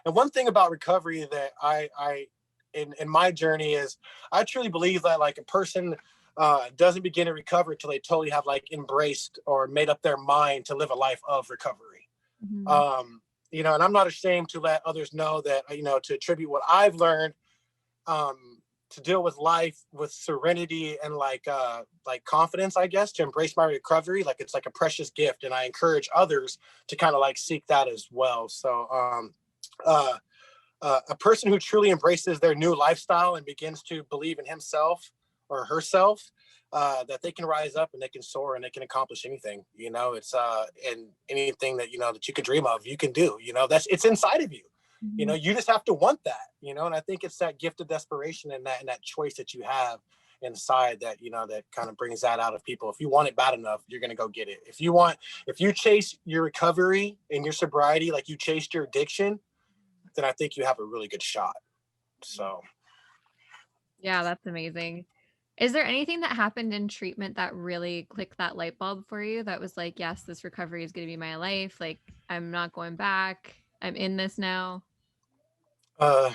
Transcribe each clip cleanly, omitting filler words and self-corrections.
And one thing about recovery that in my journey is I truly believe that like a person doesn't begin to recover until they totally have like embraced or made up their mind to live a life of recovery. Mm-hmm. Um, and I'm not ashamed to let others know that, to attribute what I've learned, to deal with life with serenity and like confidence, I guess, to embrace my recovery. Like it's like a precious gift. And I encourage others to kind of like seek that as well. So, uh, a person who truly embraces their new lifestyle and begins to believe in himself or herself, that they can rise up and they can soar and they can accomplish anything. It's and anything that that you could dream of, you can do. It's inside of you. Mm-hmm. You just have to want that. And I think it's that gift of desperation and that choice that you have inside that that kind of brings that out of people. If you want it bad enough, you're going to go get it. If you chase your recovery and your sobriety like you chased your addiction, then I think you have a really good shot. So, Yeah, that's amazing. Is there anything that happened in treatment that really clicked that light bulb for you that was like, yes, this recovery is going to be my life. Like, I'm not going back. I'm in this now. uh,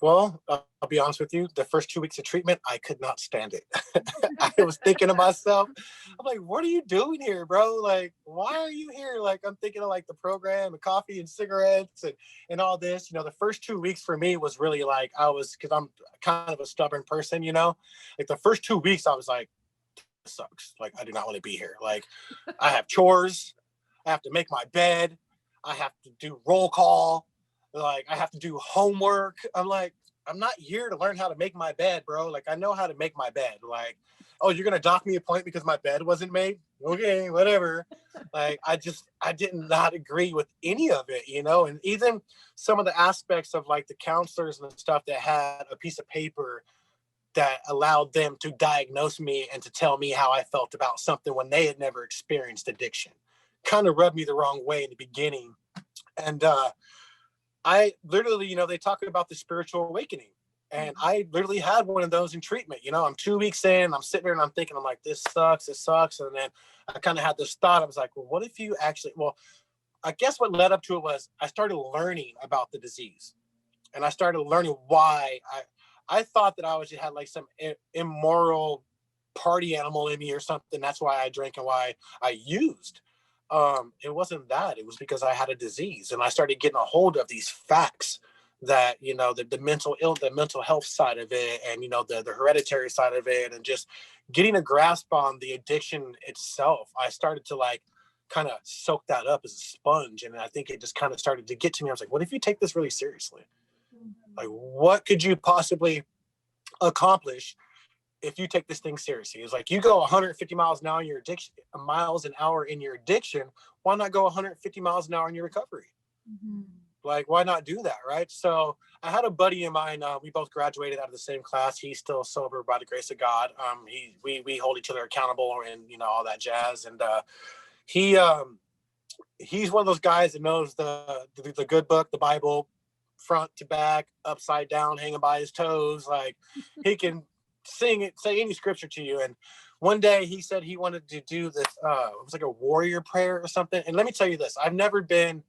well, I'll be honest with you. The first 2 weeks of treatment, I could not stand it. I was thinking to myself, I'm like, what are you doing here, bro? Like, why are you here? Like, I'm thinking of like the program and coffee and cigarettes and all this. The first 2 weeks for me was really like, because I'm kind of a stubborn person, like the first 2 weeks, I was like, this sucks. Like, I do not want to be here. Like, I have chores. I have to make my bed. I have to do roll call. Like, I have to do homework. I'm like, I'm not here to learn how to make my bed, bro. Like, I know how to make my bed. Like, oh, you're going to dock me a point because my bed wasn't made? Okay, whatever. Like, I did not agree with any of it, and even some of the aspects of like the counselors and stuff that had a piece of paper that allowed them to diagnose me and to tell me how I felt about something when they had never experienced addiction kind of rubbed me the wrong way in the beginning. And I literally, they talk about the spiritual awakening. And I literally had one of those in treatment. I'm 2 weeks in, I'm sitting there and I'm thinking, I'm like, this sucks. And then I kind of had this thought. I was like, well, what if you actually, I guess what led up to it was I started learning about the disease. And I started learning why I thought that I was just had like some immoral party animal in me or something. That's why I drank and why I used. It wasn't that. It was because I had a disease, and I started getting a hold of these facts that the mental health side of it, and the hereditary side of it, and just getting a grasp on the addiction itself. I started to like kind of soak that up as a sponge, and I think it just kind of started to get to me. I was like, what if you take this really seriously? Like, what could you possibly accomplish if you take this thing seriously? It's like you go 150 miles an hour in your addiction, Why not go 150 miles an hour in your recovery? Mm-hmm. Like, why not do that, right? So I had a buddy of mine. We both graduated out of the same class. He's still sober by the grace of God. We hold each other accountable and all that jazz. And he he's one of those guys that knows the good book, the Bible, front to back, upside down, hanging by his toes. Like, he can say any scripture to you. And one day he said he wanted to do this, it was like a warrior prayer or something. And let me tell you this, I've never been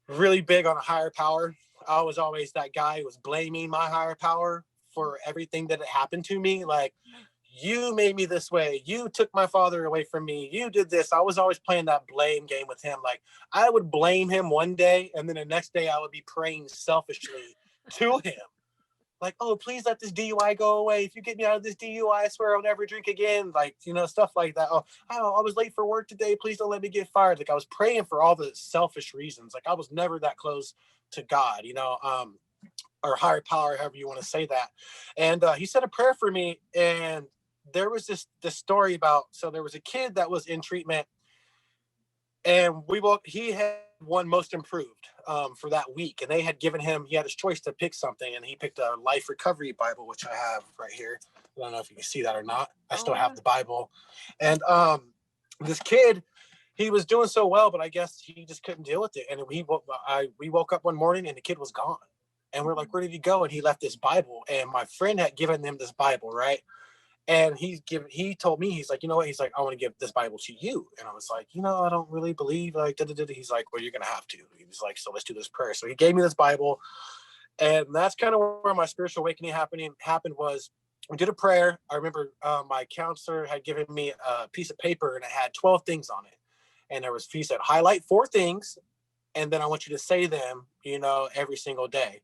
really big on a higher power. I was always that guy who was blaming my higher power for everything that had happened to me. Like, you made me this way. You took my father away from me. You did this. I was always playing that blame game with him. Like, I would blame him one day, and then the next day I would be praying selfishly to him. Like, oh, please let this DUI go away. If you get me out of this DUI, I swear I'll never drink again. Like, stuff like that. Oh, I was late for work today. Please don't let me get fired. Like, I was praying for all the selfish reasons. Like, I was never that close to God, or higher power, however you want to say that. And he said a prayer for me. And there was this story about, so there was a kid that was in treatment, and he had won most improved for that week, and they had given him, he had his choice to pick something, and he picked a life recovery Bible, which I have right here. I don't know if you can see that or not. I still have the Bible. And this kid, he was doing so well, but I guess he just couldn't deal with it. And we woke up one morning and the kid was gone. And we're like, where did he go? And he left this Bible. And my friend had given him this Bible, right? And he told me, he's like, you know what? He's like, I want to give this Bible to you. And I was like, I don't really believe like, da, da, da. He's like, well, you're going to have to. He was like, so let's do this prayer. So he gave me this Bible. And that's kind of where my spiritual awakening happened was we did a prayer. I remember my counselor had given me a piece of paper and it had 12 things on it. And he said, highlight 4 things. And then I want you to say them, every single day.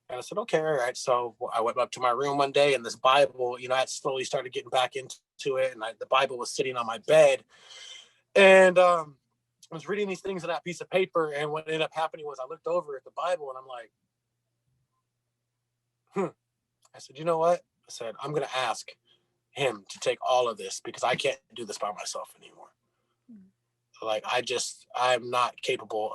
And I said, okay, all right. So I went up to my room one day and this Bible, I slowly started getting back into it. And the Bible was sitting on my bed. And I was reading these things on that piece of paper. And what ended up happening was I looked over at the Bible and I'm like, I said, you know what? I said, I'm going to ask him to take all of this because I can't do this by myself anymore. Like, I'm not capable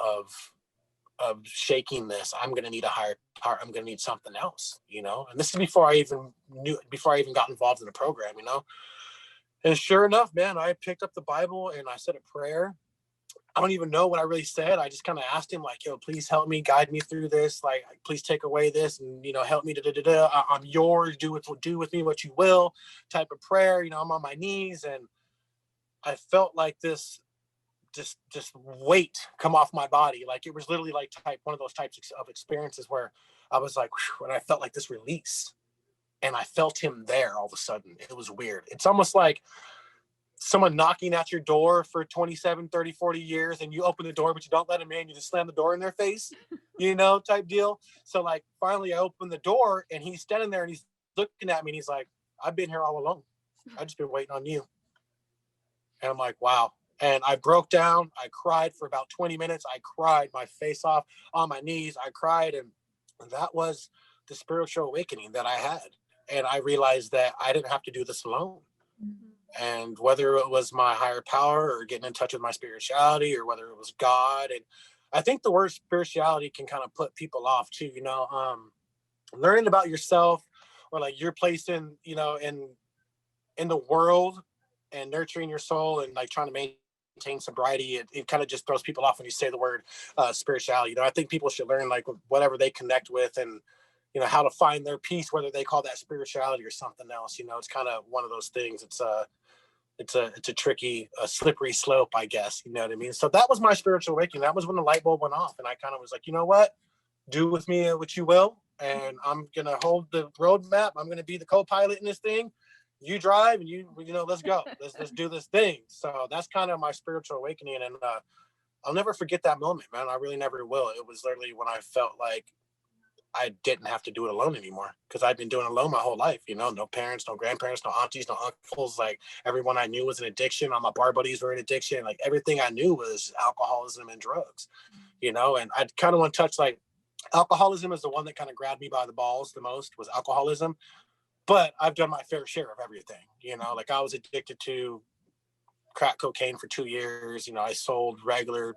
of shaking this. I'm going to need a higher heart. I'm going to need something else, and this is before I even got involved in the program, and sure enough, man, I picked up the Bible and I said a prayer. I don't even know what I really said. I just kind of asked him like, yo, please help me, guide me through this. Like, please take away this and, help me. I'm yours. Do with me what you will type of prayer. I'm on my knees and I felt like this just weight come off my body. Like it was literally like one of those types of experiences where I was like, whew, and I felt like this release and I felt him there all of a sudden. It was weird. It's almost like someone knocking at your door for 27, 30, 40 years and you open the door, but you don't let them in. You just slam the door in their face, type deal. So like finally I opened the door and he's standing there and he's looking at me and he's like, I've been here all along. I've just been waiting on you. And I'm like, wow. And I broke down. I cried for about 20 minutes. I cried my face off on my knees. I cried. And that was the spiritual awakening that I had. And I realized that I didn't have to do this alone. Mm-hmm. And whether it was my higher power or getting in touch with my spirituality or whether it was God. And I think the word spirituality can kind of put people off too, learning about yourself or like your place in the world and nurturing your soul and like trying to maintain sobriety. It kind of just throws people off when you say the word spirituality. I think people should learn like whatever they connect with and, how to find their peace, whether they call that spirituality or something else. It's kind of one of those things. It's a tricky, slippery slope, I guess. You know what I mean? So that was my spiritual awakening. That was when the light bulb went off. And I kind of was like, you know what? Do with me what you will. And I'm going to hold the roadmap. I'm going to be the co-pilot in this thing. You drive and let's go. Let's do this thing. So that's kind of my spiritual awakening. And I'll never forget that moment, man. I really never will. It was literally when I felt like I didn't have to do it alone anymore because I've been doing it alone my whole life. No parents, no grandparents, no aunties, no uncles. Like everyone I knew was an addiction. All my bar buddies were an addiction. Like everything I knew was alcoholism and drugs, and I kind of want to touch like alcoholism is the one that kind of grabbed me by the balls the most was alcoholism. But I've done my fair share of everything, like I was addicted to crack cocaine for 2 years. I sold regular,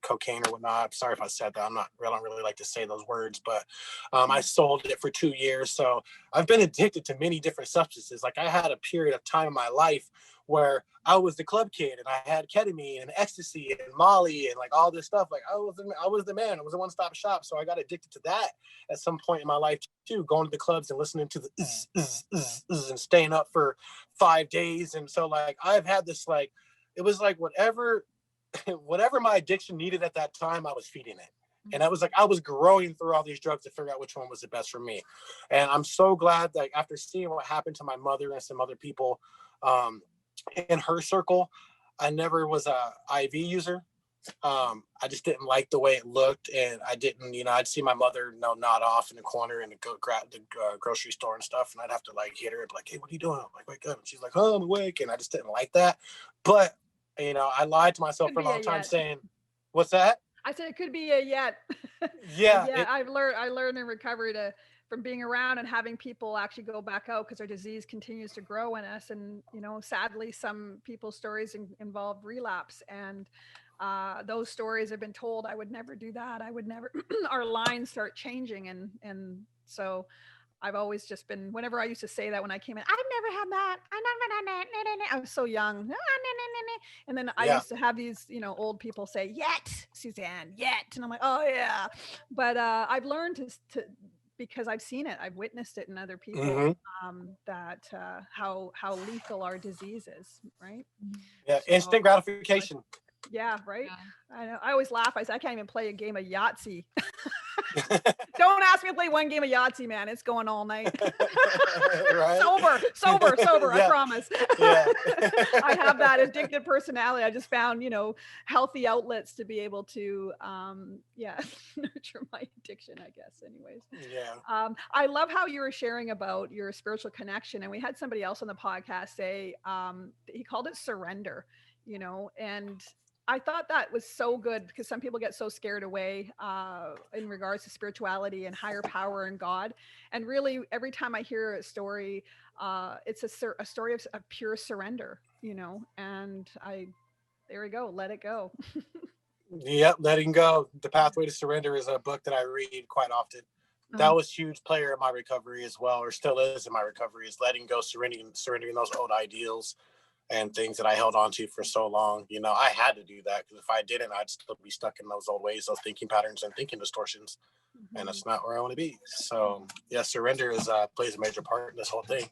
cocaine or whatnot. I'm sorry if I said that. I don't really like to say those words, but I sold it for 2 years. So I've been addicted to many different substances. Like I had a period of time in my life where I was the club kid and I had ketamine and ecstasy and Molly and like all this stuff. Like I was the man. It was a one-stop shop. So I got addicted to that at some point in my life too, going to the clubs and listening to the and staying up for 5 days. And so like I've had this like, it was like whatever my addiction needed at that time, I was feeding it. And I was like, I was growing through all these drugs to figure out which one was the best for me. And I'm so glad that after seeing what happened to my mother and some other people in her circle, I never was a IV user. I just didn't like the way it looked. And I didn't, I'd see my mother nod off in the corner and go grab the grocery store and stuff. And I'd have to like hit her and be like, hey, what are you doing? I'm like, wake up. And she's like, oh, I'm awake. And I just didn't like that. But I lied to myself for a long time saying, what's that? I said it could be a yet. Yeah. Yeah, I learned in recovery from being around and having people actually go back out because our disease continues to grow in us. And, sadly, some people's stories involve relapse. And those stories have been told. I would never do that. I would never, our lines start changing. And so I've always just been, whenever I used to say that when I came in, I've never had that. I never done that. I was so young. And then I used to have these, old people say, yet, Suzanne, yet. And I'm like, oh yeah. But I've learned to because I've seen it, I've witnessed it in other people, that how lethal our disease is, right? Yeah, So, instant gratification. yeah, right. Yeah. I know. I always laugh. I say I can't even play a game of Yahtzee. Don't ask me to play one game of Yahtzee, man. It's going all night. Right? Sober. Yeah. I promise. Yeah. I have that addictive personality. I just found, healthy outlets to be able to, nurture my addiction, I guess. Anyways. Yeah. I love how you were sharing about your spiritual connection, and we had somebody else on the podcast say, he called it surrender, and I thought that was so good because some people get so scared away in regards to spirituality and higher power and God. And really, every time I hear a story, it's a story of pure surrender, and there we go, let it go. Yep, letting go. The Pathway to Surrender is a book that I read quite often. That was a huge player in my recovery as well, or still is in my recovery, is letting go, surrendering those old ideals and things that I held on to for so long. I had to do that, because if I didn't, I'd still be stuck in those old ways, those thinking patterns and thinking distortions. And that's not where I want to be. So yeah, surrender plays a major part in this whole thing,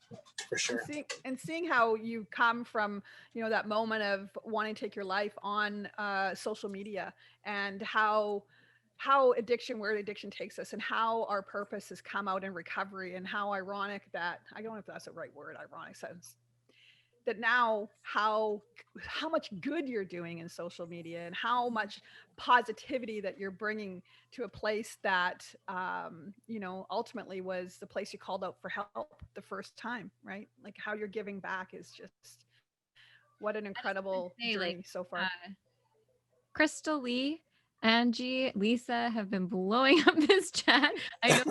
for sure. And seeing how you come from, that moment of wanting to take your life on social media, and how where addiction takes us, and how our purpose has come out in recovery, and how ironic that, I don't know if that's the right word, ironic sense, that now how much good you're doing in social media, and how much positivity that you're bringing to a place that, ultimately was the place you called out for help the first time, right? Like how you're giving back is just, what an incredible journey so far. Crystal Lee, Angie, Lisa have been blowing up this chat. I know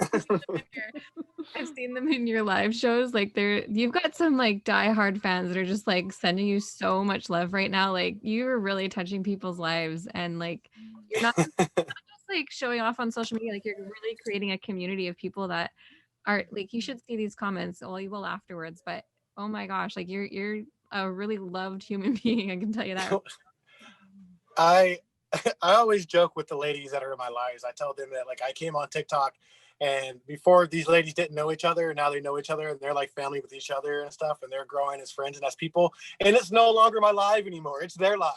I've seen them in your live shows. Like you've got some like diehard fans that are just like sending you so much love right now. Like you're really touching people's lives, and like you're not just like showing off on social media. Like you're really creating a community of people that are like, you should see these comments. Well, you will afterwards, but oh my gosh, like you're a really loved human being. I can tell you that. I always joke with the ladies that are in my lives. I tell them that, like, I came on TikTok, and before, these ladies didn't know each other, and now they know each other, and they're like family with each other and stuff, and they're growing as friends and as people. And it's no longer my live anymore. It's their live.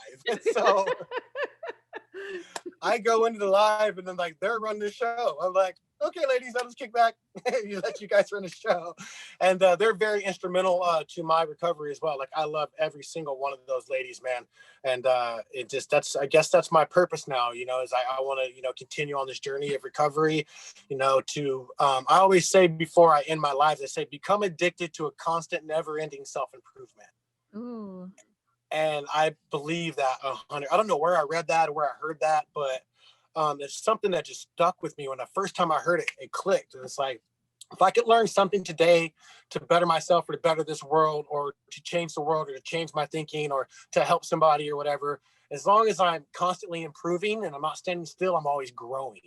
So I go into the live, and then like they're running the show. I'm like, okay, ladies, let us kick back. Let you guys run the show. And they're very instrumental to my recovery as well. Like I love every single one of those ladies, man. And I guess that's my purpose now, is I want to, continue on this journey of recovery, I always say before I end my lives, I say, become addicted to a constant, never ending self-improvement. Ooh. And I believe that 100. I don't know where I read that or where I heard that, but it's something that just stuck with me. When the first time I heard it, it clicked. And it's like, if I could learn something today to better myself or to better this world or to change the world or to change my thinking or to help somebody or whatever, as long as I'm constantly improving and I'm not standing still, I'm always growing.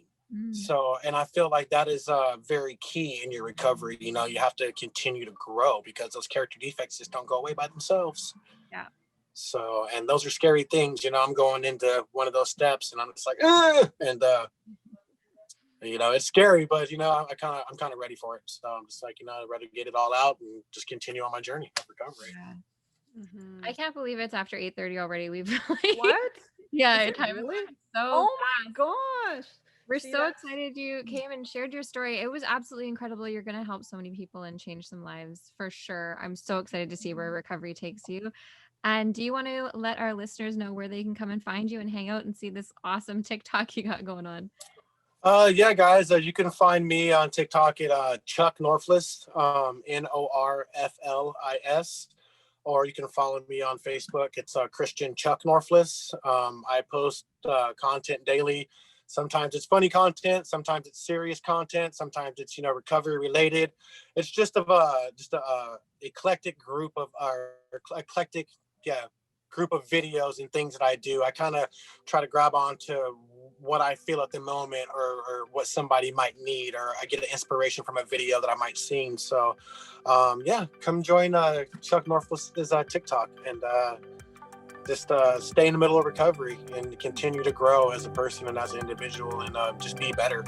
So, and I feel like that is very key in your recovery. You have to continue to grow because those character defects just don't go away by themselves. Yeah. So, and those are scary things, I'm going into one of those steps and I'm just like, it's scary, but I'm kind of ready for it. So I'm just like, I'd rather get it all out and just continue on my journey of recovery. Yeah. I can't believe it's after 8:30 already. We've what? Yeah, time is really? so Oh fast. my gosh. We're so excited you came and shared your story. It was absolutely incredible. You're going to help so many people and change some lives for sure. I'm so excited to see where recovery takes you. And do you want to let our listeners know where they can come and find you and hang out and see this awesome TikTok you got going on? Yeah, guys, you can find me on TikTok at Chuck Norflis, Norflis, or you can follow me on Facebook. It's Christian Chuck Norflis. I post content daily. Sometimes it's funny content, sometimes it's serious content, sometimes it's recovery related. It's just a eclectic group of group of videos and things that I do. I kind of try to grab onto what I feel at the moment or what somebody might need, or I get an inspiration from a video that I might seen. So come join Chuck Norflis' TikTok and just stay in the middle of recovery and continue to grow as a person and as an individual and just be better.